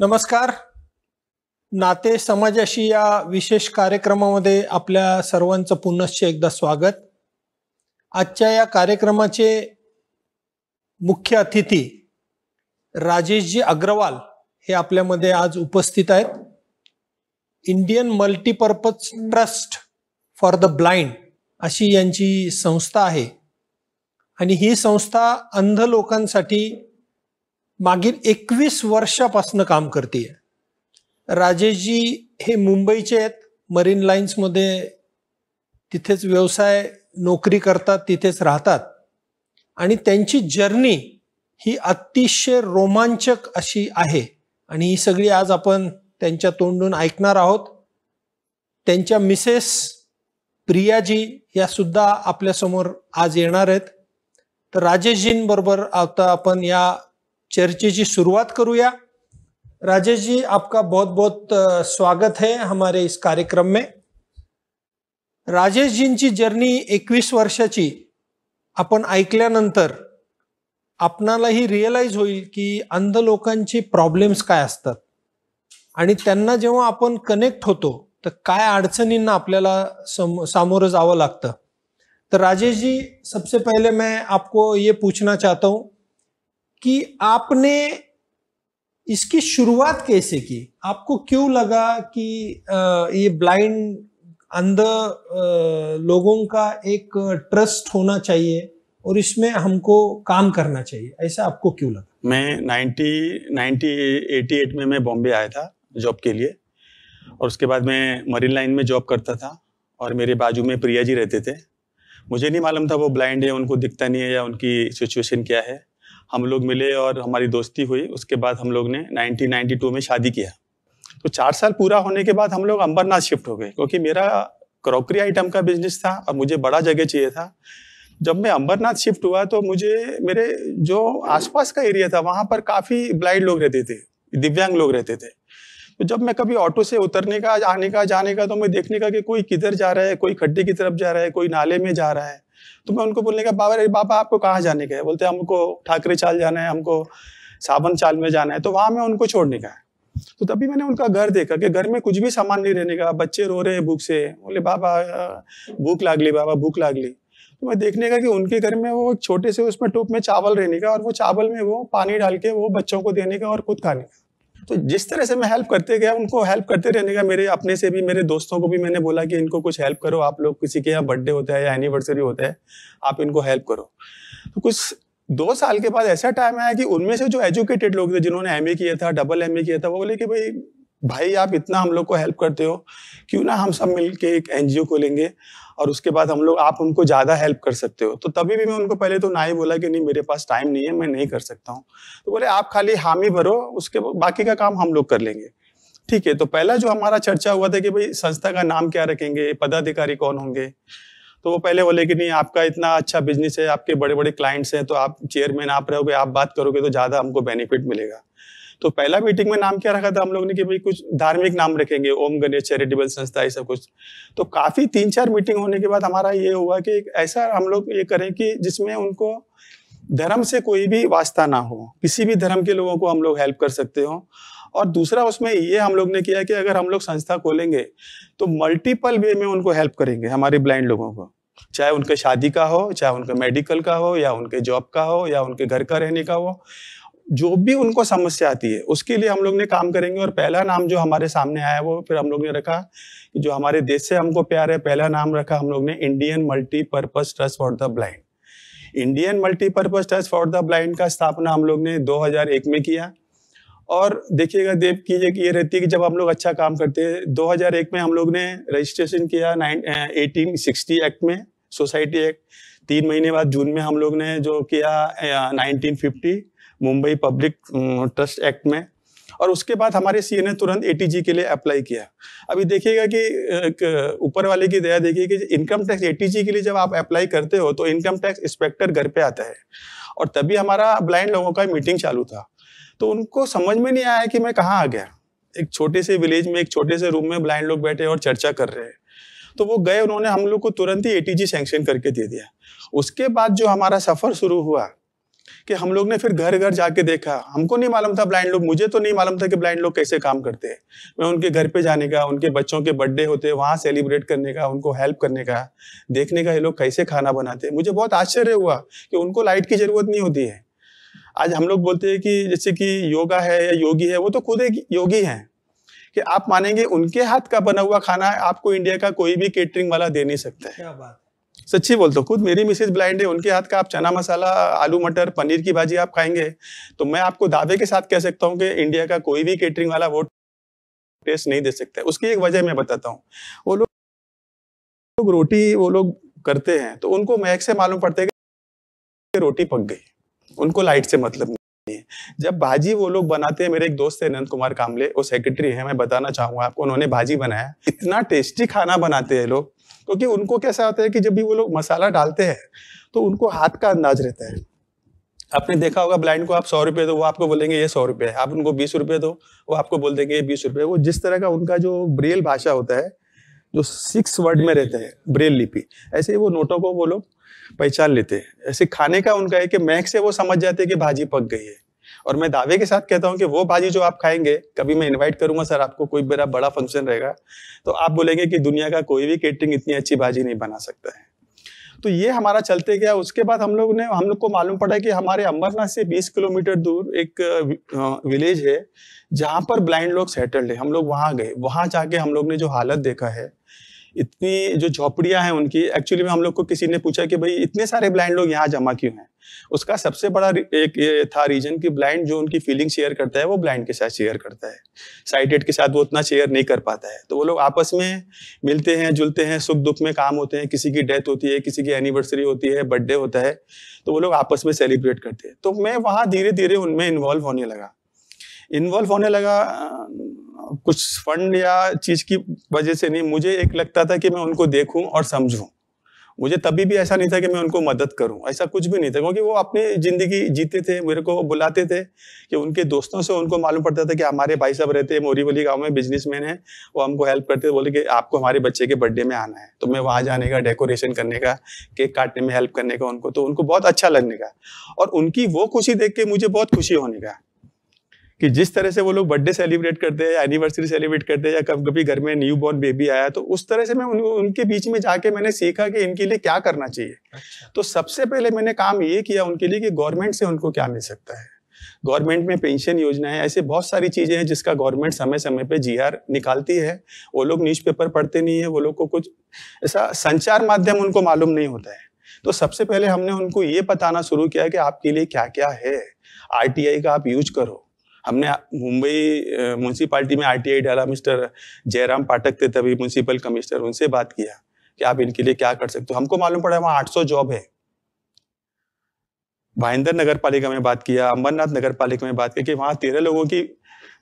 नमस्कार. नाते समाजाशी या विशेष कार्यक्रमामध्ये आपल्या सर्वांचं पुनश्च एकदा स्वागत. आजच्या या कार्यक्रमाचे मुख्य अतिथी राजेशजी अग्रवाल हे आपल्यामध्ये आज उपस्थित आहेत. Indian multipurpose trust for the blind अशी यांची संस्था आहे आणि ही संस्था अंध लोकांसाठी मागील 21 वर्षापासून काम करते. राजेशजी हे मुंबईचे आहेत. मरीन लाईन्समध्ये तिथेच व्यवसाय नोकरी करतात, तिथेच राहतात आणि त्यांची जर्नी ही अतिशय रोमांचक अशी आहे आणि ही सगळी आज आपण त्यांच्या तोंडून ऐकणार आहोत. त्यांच्या मिसेस प्रियाजी या सुद्धा आपल्यासमोर आज येणार आहेत. तर राजेशजींबरोबर आता आपण या चर्चा शुरुआत करूया. राजेश जी, आपका बहुत बहुत स्वागत है हमारे इस कार्यक्रम में. राजेश जींची जर्नी 21 वर्षाची आपण ऐकल्यानंतर आपणालाही रिअलाइज होईल की अंध लोकांची प्रॉब्लेम्स काय असतात आणि त्यांना जेव्हा आपण कनेक्ट होतो तर काय अडचणींना आपल्याला सामोरं जावं लागतं. तर राजेश जी, सबसे पहले मैं आपको ये पूछना चाहता हूं कि आपने इसकी शुरुआत कैसे की? आपको क्यों लगा कि ये ब्लाइंड अंध लोगों का एक ट्रस्ट होना चाहिए और इसमें हमको काम करना चाहिए, ऐसा आपको क्यों लगा? मैं 1988 में मैं बॉम्बे आया था जॉब के लिए और उसके बाद मैं मरीन लाइन में जॉब करता था और मेरे बाजू में प्रिया जी रहते थे. मुझे नहीं मालूम था वो ब्लाइंड है, उनको दिखता नहीं है या उनकी सिचुएशन क्या है. हम लोग मिले और हमारी दोस्ती हुई. उसके बाद हम लोग ने 1992 में शादी किया. तो 4 साल पूरा होने के बाद हम लोग अंबरनाथ शिफ्ट हो गए क्योंकि मेरा क्रॉकरी आइटम का बिजनेस था और मुझे बड़ा जगह चाहिए था. जब मैं अंबरनाथ शिफ्ट हुआ तो मुझे मेरे जो आसपास का एरिया था वहाँ पर काफ़ी ब्लाइंड लोग रहते थे, दिव्यांग लोग रहते थे. तो जब मैं कभी ऑटो से उतरने का, आने का, जाने का, तो मैं देखने का कि कोई किधर जा रहा है, कोई खड्डे की तरफ जा रहा है, कोई नाले में जा रहा है. तो मैं उनको बोलने का, बाबा आपको कहाँ जाने का है? बोलते हमको ठाकरे चाल जाना है, हमको सावन चाल में जाना है. तो वहाँ में उनको छोड़ने का है. तो तभी मैंने उनका घर देखा कि घर में कुछ भी सामान नहीं रहने का, बच्चे रो रहे हैं भूख से. बोले बाबा भूख लागली, बाबा भूख लागली. तो मैं देखने का कि उनके घर में वो छोटे से उसमें टोप में चावल रहने का और वो चावल में वो पानी डाल के वो बच्चों को देने का और खुद खाने का. तो जिस तरह से मैं हेल्प करते गया, उनको हेल्प करते रहने का. मेरे अपने से भी, मेरे दोस्तों को भी मैंने बोला कि इनको कुछ हेल्प करो. आप लोग किसी के यहाँ बर्थडे होता है या एनिवर्सरी होता है, आप इनको हेल्प करो. तो कुछ 2 साल के बाद ऐसा टाइम आया कि उनमें से जो एजुकेटेड लोग थे, जिन्होंने एमए किया था, डबल एमए किया था, वो बोले कि भाई आप इतना हम लोग को हेल्प करते हो, क्यों ना हम सब मिल के एक एनजीओ खोलेंगे और उसके बाद हम लोग, आप उनको ज़्यादा हेल्प कर सकते हो. तो तभी भी मैं उनको पहले तो ना ही बोला कि नहीं मेरे पास टाइम नहीं है, मैं नहीं कर सकता हूँ. तो बोले आप खाली हामी भरो, उसके बाकी का काम हम लोग कर लेंगे. ठीक है. तो पहला जो हमारा चर्चा हुआ था कि भाई संस्था का नाम क्या रखेंगे, पदाधिकारी कौन होंगे. तो वो पहले बोले कि नहीं आपका इतना अच्छा बिजनेस है, आपके बड़े बड़े क्लाइंट्स हैं, तो आप चेयरमैन आप रहोगे, आप बात करोगे तो ज़्यादा हमको बेनिफिट मिलेगा. तो पहला मीटिंग में नाम क्या रखा था हम लोग ने कि भाई कुछ धार्मिक नाम रखेंगे, ओम गणेश चैरिटेबल संस्था, ऐसा कुछ. तो काफ़ी 3-4 मीटिंग होने के बाद हमारा ये हुआ कि ऐसा हम लोग ये करें कि जिसमें उनको धर्म से कोई भी वास्ता ना हो, किसी भी धर्म के लोगों को हम लोग हेल्प कर सकते हो. और दूसरा उसमें ये हम लोग ने किया कि अगर हम लोग संस्था खोलेंगे तो मल्टीपल वे में उनको हेल्प करेंगे, हमारे ब्लाइंड लोगों को. चाहे उनके शादी का हो, चाहे उनके मेडिकल का हो, या उनके जॉब का हो, या उनके घर का रहने का हो, जो भी उनको समस्या आती है उसके लिए हम लोग ने काम करेंगे. और पहला नाम जो हमारे सामने आया वो फिर हम लोग ने रखा कि जो हमारे देश से हमको प्यार है, पहला नाम रखा हम लोग ने Indian multipurpose trust for the blind. Indian multipurpose trust for the blind का स्थापना हम लोग ने 2001 में किया. और देखिएगा देव कीजिए कि ये रहती है कि जब हम लोग अच्छा काम करते हैं, 2001 में हम लोग ने रजिस्ट्रेशन किया 1860 एक्ट में, सोसाइटी एक्ट. 3 महीने बाद जून में हम लोग ने जो किया 1950 मुंबई पब्लिक ट्रस्ट एक्ट में. और उसके बाद हमारे सीए ने तुरंत एटीजी के लिए अप्लाई किया. अभी देखिएगा कि ऊपर वाले की दया देखिए कि इनकम टैक्स एटीजी के लिए जब आप अप्लाई करते हो तो इनकम टैक्स इंस्पेक्टर घर पे आता है. और तभी हमारा ब्लाइंड लोगों का मीटिंग चालू था. तो उनको समझ में नहीं आया कि मैं कहाँ आ गया. एक छोटे से विलेज में, एक छोटे से रूम में ब्लाइंड लोग बैठे और चर्चा कर रहे हैं. तो वो गए, उन्होंने हम लोग को तुरंत ही एटीजी सैंक्शन करके दे दिया. उसके बाद जो हमारा सफर शुरू हुआ कि हम लोग ने फिर घर घर जाके देखा। हमको नहीं मालूम था ब्लाइंड लोग, मुझे तो नहीं मालूम था कि ब्लाइंड लोग कैसे काम करते हैं। मैं उनके घर पे जाने का, उनके बच्चों के बर्थडे होते हैं वहां सेलिब्रेट करने का, उनको हेल्प करने का, देखने का ये लोग कैसे खाना बनाते हैं। मुझे बहुत आश्चर्य हुआ कि उनको लाइट की जरूरत नहीं होती है। आज हम लोग बोलते हैं कि जैसे कि योगा है या योगी है, वो तो खुद एक योगी हैं। कि आप मानेंगे उनके हाथ का बना हुआ खाना आपको इंडिया का कोई भी केटरिंग वाला दे नहीं सकता है। क्या बात। सच्ची बोलता हूँ, खुद मेरी मिसेज ब्लाइंड है, उनके हाथ का आप चना मसाला, आलू मटर, पनीर की भाजी आप खाएंगे तो मैं आपको दावे के साथ कह सकता हूँ कि इंडिया का कोई भी केटरिंग वाला वो टेस्ट नहीं दे सकता है। उसकी एक वजह मैं बताता हूँ। वो लोग रोटी वो लोग करते हैं तो उनको महक से मालूम पड़ता है कि रोटी पक गई, उनको लाइट से मतलब नहीं है। जब भाजी वो लोग बनाते हैं, मेरे एक दोस्त है नंद कुमार कामले, वो सेक्रेटरी है, मैं बताना चाहूंगा आपको, उन्होंने भाजी बनाया। इतना टेस्टी खाना बनाते हैं लोग, क्योंकि उनको कैसा होता है कि जब भी वो लोग मसाला डालते हैं तो उनको हाथ का अंदाज रहता है। आपने देखा होगा ब्लाइंड को आप 100 रुपए दो, वो आपको बोलेंगे ये 100 रुपए है। आप उनको 20 रुपए दो, वो आपको बोल देंगे ये 20 रुपए। वो जिस तरह का उनका जो ब्रेल भाषा होता है, जो 6 वर्ड में रहता है ब्रेल लिपि, ऐसे वो नोटों को वो लोग पहचान लेते हैं। ऐसे खाने का उनका है कि महक से वो समझ जाते हैं कि भाजी पक गई है। और मैं दावे के साथ कहता हूं कि वो भाजी जो आप खाएंगे, कभी मैं इनवाइट करूंगा सर आपको, कोई मेरा बड़ा फंक्शन रहेगा तो आप बोलेंगे कि दुनिया का कोई भी केटरिंग इतनी अच्छी भाजी नहीं बना सकता है। तो ये हमारा चलते गया। उसके बाद हम लोग को मालूम पड़ा कि हमारे अंबरनाथ से 20 किलोमीटर दूर एक विलेज है जहां पर ब्लाइंड लोग सेटल्ड है। हम लोग वहां गए, वहां जाके हम लोग ने जो हालत देखा है, इतनी जो झोपड़ियां हैं उनकी, एक्चुअली में हम लोग को किसी ने पूछा कि भाई इतने सारे ब्लाइंड लोग यहाँ जमा क्यों हैं। उसका सबसे बड़ा एक ये था रीजन कि ब्लाइंड जो उनकी फीलिंग शेयर करता है वो ब्लाइंड के साथ शेयर करता है, साइटेड के साथ वो उतना शेयर नहीं कर पाता है। तो वो लोग आपस में मिलते हैं, जुलते हैं, सुख दुख में काम होते हैं, किसी की डेथ होती है, किसी की एनिवर्सरी होती है, बर्थडे होता है, तो वो लोग आपस में सेलिब्रेट करते हैं। तो मैं वहां धीरे धीरे उनमें इन्वॉल्व होने लगा। कुछ फंड या चीज की वजह से नहीं, मुझे एक लगता था कि मैं उनको देखूं और समझूं। मुझे तभी भी ऐसा नहीं था कि मैं उनको मदद करूं, ऐसा कुछ भी नहीं था, क्योंकि वो अपनी जिंदगी जीते थे। मेरे को बुलाते थे कि उनके दोस्तों से उनको मालूम पड़ता था कि हमारे भाई साहब रहते हैं मोरीवली गांव में, बिजनेसमैन है, वो हमको हेल्प करते थे। बोले कि आपको हमारे बच्चे के बर्थडे में आना है, तो मैं वहां जाने का, डेकोरेशन करने का, केक काटने में हेल्प करने का उनको, तो उनको बहुत अच्छा लगने का। और उनकी वो खुशी देख के मुझे बहुत खुशी होने का कि जिस तरह से वो लोग बर्थडे सेलिब्रेट करते हैं, एनिवर्सरी सेलिब्रेट करते हैं, या कभी कभी घर में न्यू बॉर्न बेबी आया, तो उस तरह से मैं उनके बीच में जाके मैंने सीखा कि इनके लिए क्या करना चाहिए। अच्छा। तो सबसे पहले मैंने काम ये किया उनके लिए कि गवर्नमेंट से उनको क्या मिल सकता है। गवर्नमेंट में पेंशन योजना है, ऐसे बहुत सारी चीजें हैं जिसका गवर्नमेंट समय समय पे जीआर निकालती है। वो लोग न्यूज़पेपर पढ़ते नहीं है, वो लोग को कुछ ऐसा संचार माध्यम उनको मालूम नहीं होता है। तो सबसे पहले हमने उनको ये बताना शुरू किया कि आपके लिए क्या क्या है, आरटीआई का आप यूज करो। हमने मुंबई म्यूनसिपालिटी में आरटीआई डाला, मिस्टर जयराम पाठक थे तभी म्यूनसिपल कमिश्नर, उनसे बात किया कि आप इनके लिए क्या कर सकते हो। हमको मालूम पड़ा वहां 800 जॉब है। भाईंदर नगर पालिका में बात किया, अंबरनाथ नगर पालिका में बात की कि वहां 13 लोगों की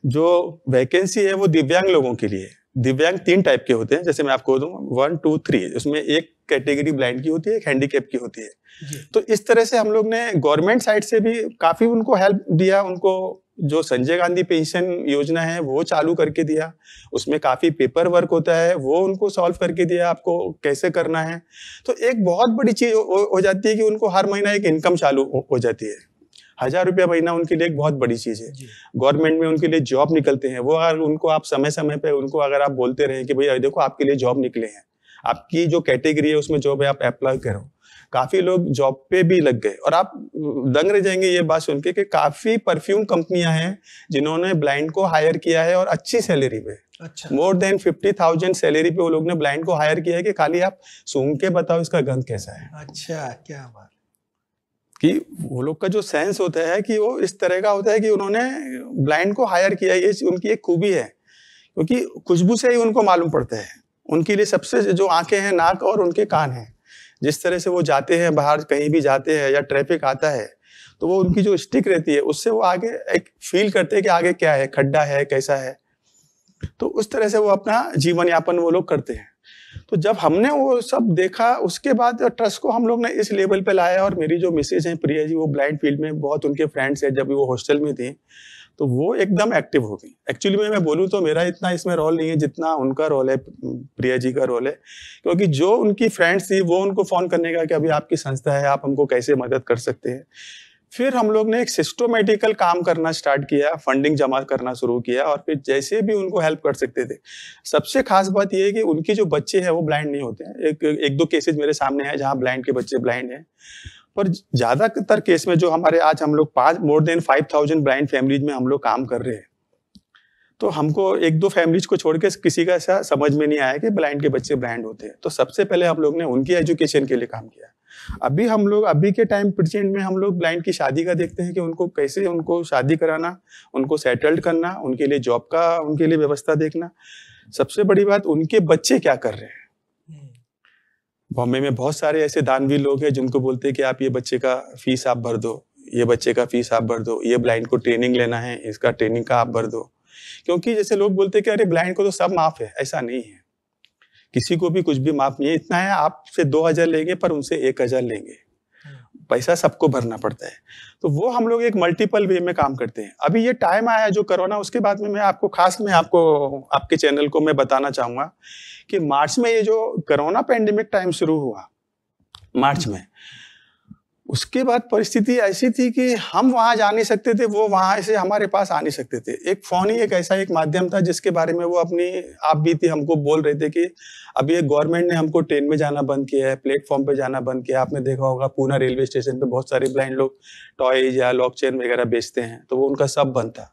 जो वैकेंसी है वो दिव्यांग लोगों के लिए। दिव्यांग 3 टाइप के होते हैं, जैसे मैं आपको दूं 1, 2, 3, उसमें एक कैटेगरी ब्लाइंड की होती है, एक हैंडीकैप की होती है। तो इस तरह से हम लोग ने गवर्नमेंट साइड से भी काफी उनको हेल्प दिया। उनको जो संजय गांधी पेंशन योजना है वो चालू करके दिया, उसमें काफी पेपर वर्क होता है, वो उनको सॉल्व करके दिया आपको कैसे करना है। तो एक बहुत बड़ी चीज हो जाती है कि उनको हर महीना एक इनकम चालू हो जाती है। 1000 रुपया महीना उनके लिए एक बहुत बड़ी चीज है। गवर्नमेंट में उनके लिए जॉब निकलते हैं, वो अगर उनको आप समय समय पे उनको अगर आप बोलते रहे कि भाई देखो आपके लिए जॉब निकले हैं, आपकी जो कैटेगरी है उसमें जॉब है, आप अप्लाई करो। काफी लोग जॉब पे भी लग गए। और आप दंग रह जाएंगे ये बात सुन के कि काफी परफ्यूम कंपनियां हैं जिन्होंने ब्लाइंड को हायर किया है और अच्छी सैलरी पे। अच्छा। मोर देन 50,000 सैलरी पे वो लोग ने ब्लाइंड को हायर किया है कि खाली आप सूंघ के बताओ इसका गंध कैसा है। अच्छा, क्या बात। कि वो लोग का जो सेंस होता है कि वो इस तरह का होता है कि उन्होंने ब्लाइंड को हायर किया, ये उनकी एक खूबी है, क्योंकि खुशबू से ही उनको मालूम पड़ता है। उनके लिए सबसे जो आंखें हैं, नाक और उनके कान हैं, जिस तरह से वो जाते हैं बाहर, कहीं भी जाते हैं या ट्रैफिक आता है तो वो उनकी जो स्टिक रहती है उससे वो आगे एक फील करते हैं कि आगे क्या है, खड्डा है, कैसा है। तो उस तरह से वो अपना जीवन यापन वो लोग करते हैं। तो जब हमने वो सब देखा उसके बाद ट्रस्ट को हम लोग ने इस लेवल पे लाया। और मेरी जो मिसेज हैं प्रिया जी, वो ब्लाइंड फील्ड में बहुत उनके फ्रेंड्स हैं, जब भी वो हॉस्टल में थी तो वो एकदम एक्टिव हो गई। एक्चुअली मैं बोलूँ तो मेरा इतना इसमें रोल नहीं है जितना उनका रोल है, प्रिया जी का रोल है, क्योंकि जो उनकी फ्रेंड्स थी वो उनको फोन करने का कि अभी आपकी संस्था है, आप हमको कैसे मदद कर सकते हैं। फिर हम लोग ने एक सिस्टोमेटिकल काम करना स्टार्ट किया, फंडिंग जमा करना शुरू किया और फिर जैसे भी उनको हेल्प कर सकते थे। सबसे खास बात ये है कि उनके जो बच्चे हैं वो ब्लाइंड नहीं होते हैं। एक दो केसेस मेरे सामने हैं जहाँ ब्लाइंड के बच्चे ब्लाइंड हैं, पर ज्यादातर केस में जो हमारे आज हम लोग मोर देन 5000 ब्लाइंड फैमिलीज में हम लोग काम कर रहे हैं। तो हमको एक दो फैमिलीज को छोड़ के किसी का ऐसा समझ में नहीं आया कि ब्लाइंड के बच्चे ब्लाइंड होते हैं। तो सबसे पहले हम लोग ने उनकी एजुकेशन के लिए काम किया। अभी के टाइम प्रेजेंट में हम लोग ब्लाइंड की शादी का देखते हैं कि उनको कैसे उनको शादी कराना, उनको सेटल्ड करना, उनके लिए जॉब का उनके लिए व्यवस्था देखना। सबसे बड़ी बात, उनके बच्चे क्या कर रहे हैं। बॉम्बे में बहुत सारे ऐसे दानवीर लोग हैं जिनको बोलते हैं कि आप ये बच्चे का फीस आप भर दो, ये बच्चे का फीस आप भर दो, ये ब्लाइंड को ट्रेनिंग लेना है, इसका ट्रेनिंग का आप भर दो। क्योंकि जैसे लोग बोलते हैं कि अरे ब्लाइंड को तो सब माफ है, ऐसा नहीं है। किसी को भी कुछ भी माफ नहीं है। इतना है, आपसे 2000 लेंगे पर उनसे 1000 लेंगे, पैसा सबको भरना पड़ता है। तो वो हम लोग एक मल्टीपल वे में काम करते हैं। अभी ये टाइम आया जो कोरोना, उसके बाद में मैं आपको आपके चैनल को मैं बताना चाहूंगा कि मार्च में ये जो कोरोना पैंडेमिक टाइम शुरू हुआ मार्च में, उसके बाद परिस्थिति ऐसी थी कि हम वहां जा नहीं सकते थे, वो वहां से हमारे पास आ नहीं सकते थे। एक फोन ही एक ऐसा एक माध्यम था जिसके बारे में वो आप भी थी हमको बोल रहे थे कि अभी एक गवर्नमेंट ने हमको ट्रेन में जाना बंद किया है, प्लेटफॉर्म पे जाना बंद किया। आपने देखा होगा पूना रेलवे स्टेशन पे बहुत सारे ब्लाइंड लोग टॉयज या लॉक चेन वगैरह बेचते हैं, तो वो उनका सब बंद था।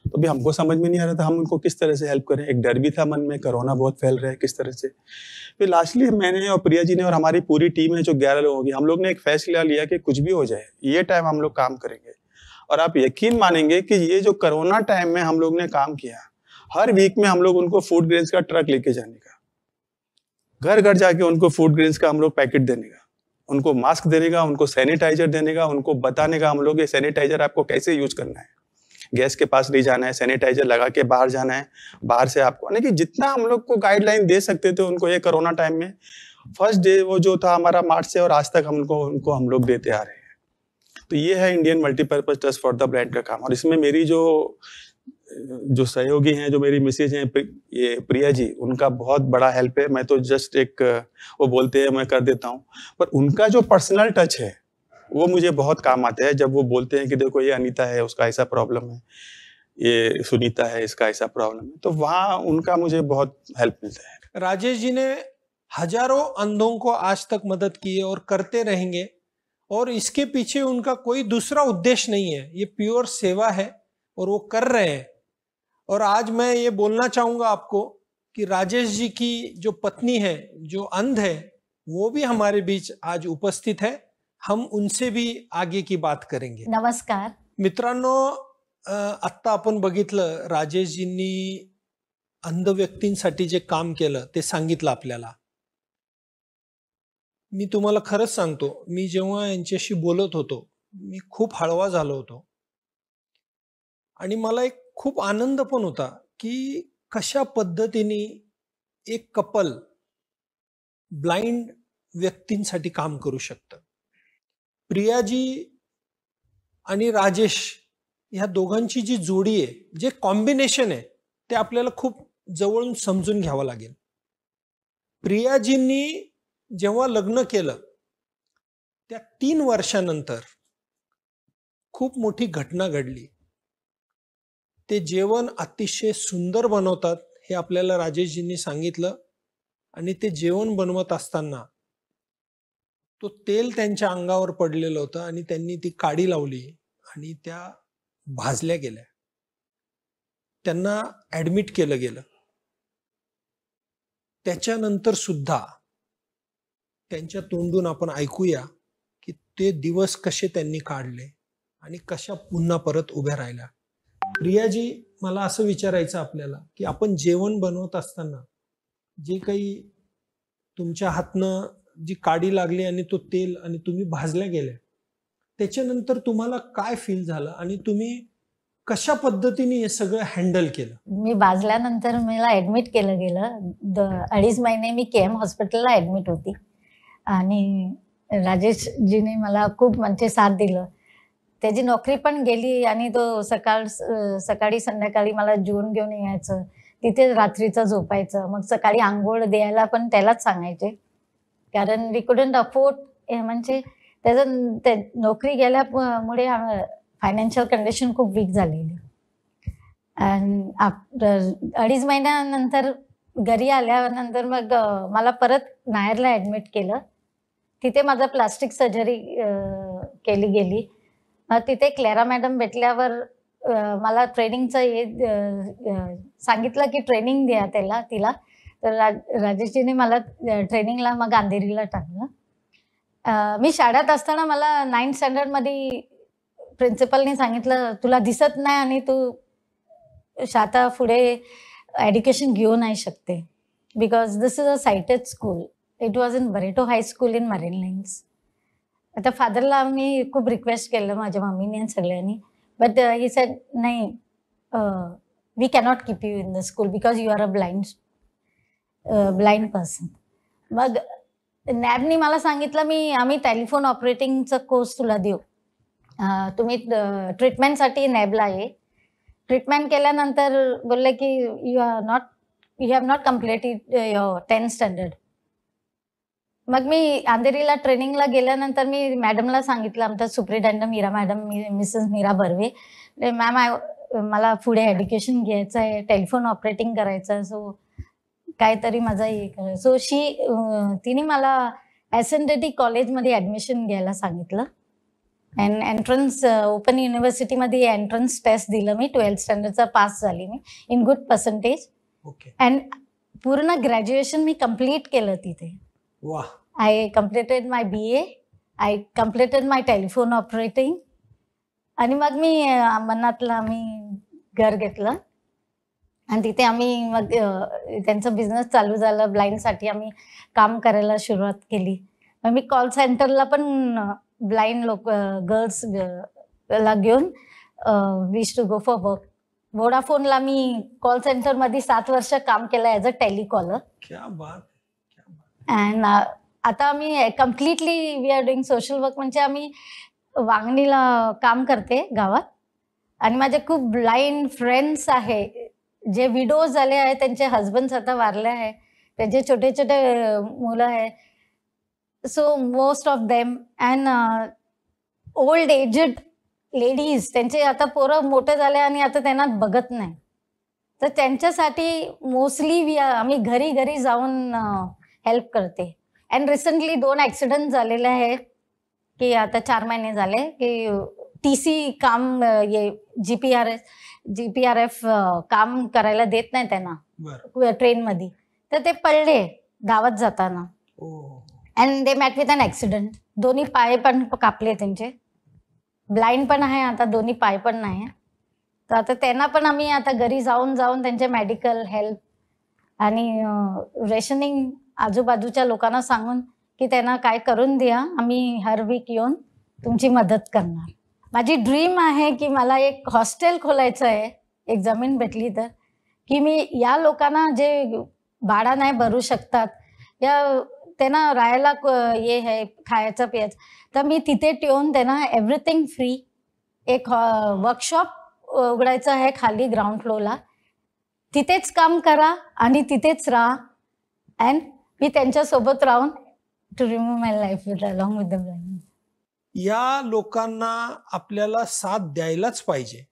तो भी हमको समझ में नहीं आ रहा था हम उनको किस तरह से हेल्प करें। एक डर भी था मन में, कोरोना बहुत फैल रहा है, किस तरह से। फिर लास्टली मैंने और प्रिया जी ने और हमारी पूरी टीम है जो 11 लोगों की, हम लोग ने एक फैसला लिया कि कुछ भी हो जाए ये टाइम हम लोग काम करेंगे। और आप यकीन मानेंगे कि ये जो कोरोना टाइम में हम लोग ने काम किया, हर वीक में हम लोग उनको फूड ग्रेन्स का ट्रक लेके जाने का, घर घर जाके उनको फूड ग्रेन्स का हम लोग पैकेट देने का, उनको मास्क देने का, उनको सैनिटाइजर देने का, उनको बताने का हम लोग ये सैनिटाइजर आपको कैसे यूज करना है, गैस के पास नहीं जाना है, सैनिटाइजर लगा के बाहर जाना है, बाहर से आपको, यानी कि जितना हम लोग को गाइडलाइन दे सकते थे उनको ये कोरोना टाइम में, फर्स्ट डे वो जो था हमारा मार्च से और आज तक उनको हम लोग देते आ रहे हैं। तो ये है Indian multipurpose trust for the blind का काम। और इसमें मेरी जो सहयोगी हैं, जो मेरी मिसेज हैं ये प्रिया जी, उनका बहुत बड़ा हेल्प है। मैं तो जस्ट वो बोलते हैं मैं कर देता हूँ, पर उनका जो पर्सनल टच है वो मुझे बहुत काम आता है। जब वो बोलते हैं कि देखो ये अनीता है, उसका ऐसा प्रॉब्लम है, ये सुनीता है, इसका ऐसा प्रॉब्लम है, तो वहाँ उनका मुझे बहुत हेल्प मिलता है। राजेश जी ने हजारों अंधों को आज तक मदद की है और करते रहेंगे, और इसके पीछे उनका कोई दूसरा उद्देश्य नहीं है, ये प्योर सेवा है और वो कर रहे हैं। और आज मैं ये बोलना चाहूंगा आपको कि राजेश जी की जो पत्नी है, जो अंध है, वो भी हमारे बीच आज उपस्थित है। हम उनसे भी आगे की बात करेंगे। नमस्कार मित्रांनो, आत्ता आपण बघितलं राजेशजींनी अंध व्यक्तींसाठी जे काम केलं ते सांगितलं आपल्याला। मी तुम्हाला खरंच सांगतो, मी जेव्हा यांच्याशी बोलत होतो मी खूप हळवा झालो होतो आणि मला एक खूप आनंद पण होता की कशा पद्धतीने एक कपल ब्लाइंड व्यक्तींसाठी काम करू शकतं। प्रियाजी आणि राजेश ह्या दोघांची जी जोडी आहे, जे कॉम्बिनेशन आहे, ते आपल्याला खूप जवळून समजून घ्यावं लागेल। प्रियाजींनी जेव्हा लग्न केलं त्या 3 वर्षानंतर खूप मोठी घटना घडली। ते जेवण अतिशय सुंदर बनवतात हे आपल्याला राजेशजींनी सांगितलं, आणि ते जेवण बनवत असताना तो तेल त्यांच्या अंगावर पडलेलं होतं आणि त्यांनी ती काडी लावली आणि त्या भाजल्या गेल्या। त्यांना ऍडमिट केलं गेलं। त्याच्यानंतर सुद्धा त्यांच्या तोंडून आपण ऐकूया की ते दिवस कसे त्यांनी काढले आणि कशा पुन्हा परत उभ्या राहिल्या। प्रियाजी, मला असं विचारायचं आपल्याला की आपण जेवण बनवत असताना जे काही तुमच्या हातनं जी काडी लागली आणि तो तेल आणि तुम्ही भाजल्या गेल्या, त्याच्यानंतर तुम्हाला काय फील झालं आणि तुम्ही कशा पद्धतीने हे सगळं हँडल केलं? मी भाजल्यानंतर मला ऍडमिट केलं गेलं। 2.5 महिने मी केम हॉस्पिटलला ऍडमिट होती आणि राजेशजीने मला खूप म्हणजे साथ दिलं। त्याची नोकरी पण गेली आणि तो सकाळी संध्याकाळी मला जेवण घेऊन यायचं, तिथे रात्रीचं झोपायचं, मग सकाळी आंघोळ द्यायला पण त्यालाच सांगायचे, कारण वी कुडंट अफोर्ड, म्हणजे त्याचं नोकरी गेल्यामुळे फायनान्शियल कंडिशन खूप वीक झालेली. आणि आफ्टर 2.5 महिन्यानंतर घरी आल्यानंतर मग मला परत नायरला ॲडमिट केलं. तिथे माझं प्लास्टिक सर्जरी केली गेली. तिथे क्लेरा मॅडम भेटल्यावर मला ट्रेनिंगचं सांगितलं की ट्रेनिंग द्या तिला. तर राजेशजीने मला ट्रेनिंगला मग अंधेरीला टाकलं. मी शाळेत असताना मला 9th स्टँडर्डमध्ये प्रिन्सिपलने सांगितलं, तुला दिसत नाही आणि तू आता पुढे एज्युकेशन घेऊ नाही शकते, because this is a sighted school. It was in Barreto high school in marine lines. आता फादरला मी खूप रिक्वेस्ट केलं, माझ्या मम्मीने आणि सगळ्यांनी, बट ही सेड नाही, we cannot keep you in the school because you are a blind person. मग नॅबनी मला सांगितलं, आम्ही टेलिफोन ऑपरेटिंगचा कोर्स तुला देऊ, तुम्ही ट्रीटमेंटसाठी नॅबला ये. ट्रीटमेंट केल्यानंतर बोलले की you have not completed your 10th standard. मग मी अंधेरीला ट्रेनिंगला गेल्यानंतर मी मॅडमला सांगितलं, आमच्या superintendent Meera madam, Mrs Meera Barve, ma'am मला पुढे एज्युकेशन घ्यायचं आहे, टेलिफोन ऑपरेटिंग करायचं आहे, सो काहीतरी माझा हे करायचं. सो तिने मला SNDT कॉलेजमध्ये ॲडमिशन घ्यायला सांगितलं. अँड एंट्रन्स ओपन युनिव्हर्सिटीमध्ये एंट्रन्स टेस्ट दिलं मी. 12th स्टँडर्डचा पास झाली मी इन गुड पर्सेंटेज. अँड पूर्ण ग्रॅज्युएशन मी कम्प्लीट केलं तिथे. I completed my BA, I completed my telephone operating. आणि मग मी अंबरनाथला घर घेतलं आणि तिथे आम्ही मग त्यांचं बिझनेस चालू झालं. ब्लाइंडसाठी आम्ही काम करायला सुरुवात केली. मग मी कॉल सेंटरला पण ब्लाइंड गर्ल्स ला घेऊन wish to go for work. वोडाफोनला मी कॉल सेंटरमध्ये 7 वर्ष काम केलं ॲज अ टेलिकॉलर. अँड आता आम्ही completely we are doing social work. म्हणजे आम्ही वांगणीला काम करते गावात. आणि माझे खूप ब्लाइंड फ्रेंड्स आहे, जे विडोज झाले आहे, त्यांचे हजबंड्स आता वारले आहे, त्यांचे छोटे छोटे मुलं आहे. So most of them and old aged ladies, त्यांचे आता पोरं मोठे झाले आणि आता त्यांना बघत नाही. तर त्यांच्यासाठी मोस्टली आम्ही घरी घरी जाऊन हेल्प करते. अँड रिसेंटली 2 ॲक्सिडेंट झालेले आहे की आता 4 महिने झाले की TC काम GPRF काम करायला देत नाही त्यांना ट्रेनमध्ये. तर ते पडले गावात जाताना. And they met with an accident. दोन्ही पाय पण कापले त्यांचे. ब्लाइंड पण आहे आता, दोन्ही पाय पण नाही. तर आता त्यांना पण आम्ही आता घरी जाऊन त्यांचे मेडिकल हेल्प आणि रेशनिंग आजूबाजूच्या लोकांना सांगून की त्यांना काय करून द्या, आम्ही हर वीक येऊन तुमची मदत करणार. माझी ड्रीम आहे की मला एक हॉस्टेल खोलायचं आहे, एक जमीन भेटली तर, की मी या लोकांना जे भाडा नाही भरू शकतात, या त्यांना राहायला हे आहे, खायचं प्यायचं, तर मी तिथे ठेवून त्यांना एव्हरीथिंग फ्री एक वर्कशॉप उघडायचं आहे खाली ग्राउंड फ्लोअरला. तिथेच काम करा आणि तिथेच राहा. अँड मी त्यांच्यासोबत राहून to remove my life with along with the blind. या लोकांना आपल्याला साथ द्यायलाच पाहिजे.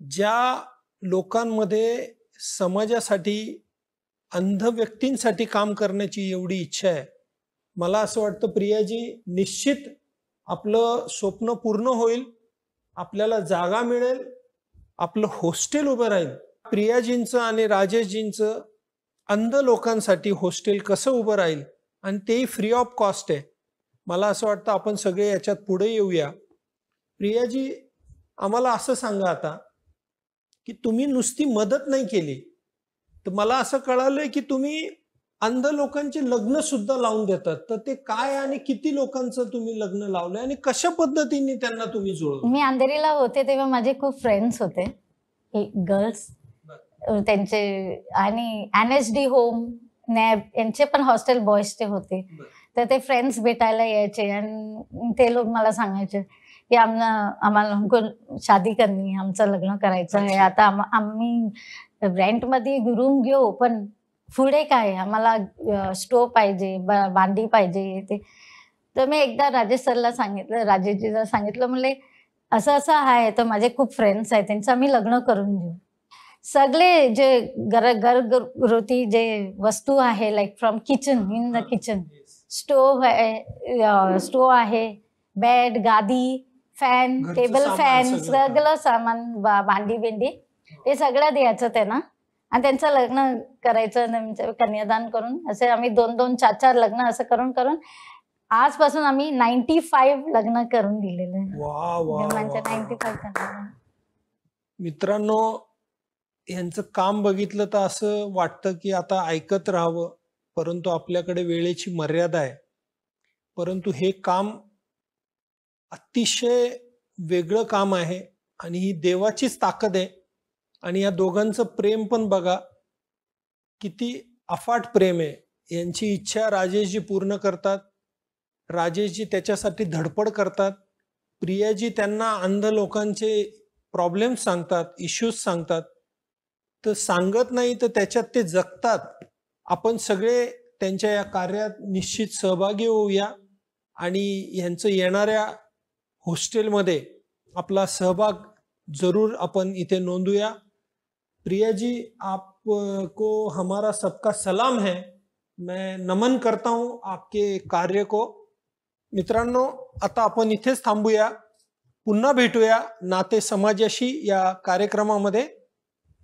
ज्या लोकांमध्ये समाजासाठी, अंध व्यक्तींसाठी काम करण्याची एवढी इच्छा आहे, मला असं वाटतं प्रियाजी, निश्चित आपलं स्वप्न पूर्ण होईल, आपल्याला जागा मिळेल, आपलं हॉस्टेल उभं राहील. प्रियाजींचं आणि राजेशजींचं अंध लोकांसाठी हॉस्टेल कसं उभं राहील आणि तेही फ्री ऑफ कॉस्ट आहे. मला असं वाटतं आपण सगळे याच्यात पुढे येऊया. प्रियाजी, आम्हाला असं सांगा आता की तुम्ही नुसती मदत नाही केली, तर मला असं कळालंय की तुम्ही अंध लोकांचे लग्न सुद्धा लावून देतात. तर ते काय आणि किती लोकांचं तुम्ही लग्न लावलंय आणि कशा पद्धतीने त्यांना तुम्ही जुळवलं? मी अंधेरीला होते तेव्हा माझे खूप फ्रेंड्स होते गर्ल्स, त्यांचे आणि NSD होम, नॅब यांचे पण हॉस्टेल बॉयजचे होते. तर ते फ्रेंड्स भेटायला यायचे आणि ते लोक मला सांगायचे की आम्हाला हमको शादी करनी, आमचं लग्न करायचं आहे. आता आम्ही रेंटमध्ये रूम घेऊ, पण पुढे काय, आम्हाला स्टोव पाहिजे, भांडी पाहिजे ते. तर मी एकदा राजेश सरला सांगितलं, राजेशजीला सांगितलं, म्हणले असं असं आहे, तर माझे खूप फ्रेंड्स आहेत, त्यांचं आम्ही लग्न करून देऊ. सगळे जे घरगुती जे वस्तू आहे, like from kitchen, in the kitchen, stove आहे, बेड, गादी, फॅन, घरचं टेबल सामान फॅन, सगळं. सगळं सामान, भांडी बिंडी, ते सगळं द्यायचं त्यांना आणि त्यांचं लग्न करायचं, त्यांचं कन्यादान करून. असे आम्ही 2-2, 4-4 लग्न असं करून करून आजपासून आम्ही 95 लग्न करून दिलेले आहे. वा वा म्हणजे वा. 95 मित्रांनो, यांचं काम बघितलं तर असं वाटतं की आता ऐकत राहावं, परंतु आपल्याकडे वेळेची मर्यादा आहे. परंतु हे काम अतिशय वेगळं काम आहे आणि ही देवाचीच ताकद आहे. आणि या दोघांचं प्रेम पण बघा, किती अफाट प्रेम आहे. यांची इच्छा राजेशजी पूर्ण करतात, राजेशजी त्याच्यासाठी धडपड करतात. प्रियाजी त्यांना अंध लोकांचे प्रॉब्लेम्स सांगतात, इश्यूज सांगतात, तर सांगत नाही तर त्याच्यात ते जगतात. आपण सगळे त्यांच्या या कार्यात निश्चित सहभागी होऊया आणि ह्यांचं येणाऱ्या हॉस्टेलमध्ये आपला सहभाग जरूर आपण इथे नोंदूया. प्रिया जी, आपको हमारा सबका सलाम है. मैं नमन करता हूं आपके कार्य को. मित्रांनो, आता आपण इथेच थांबूया. पुन्हा भेटूया नाते समाजाशी या कार्यक्रमामध्ये.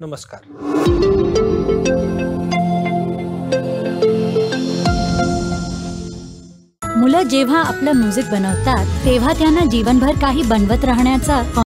नमस्कार. मुलं जेव्हा आपलं म्युझिक बनवतात तेव्हा त्यांना जीवनभर काही बनवत राहण्याचा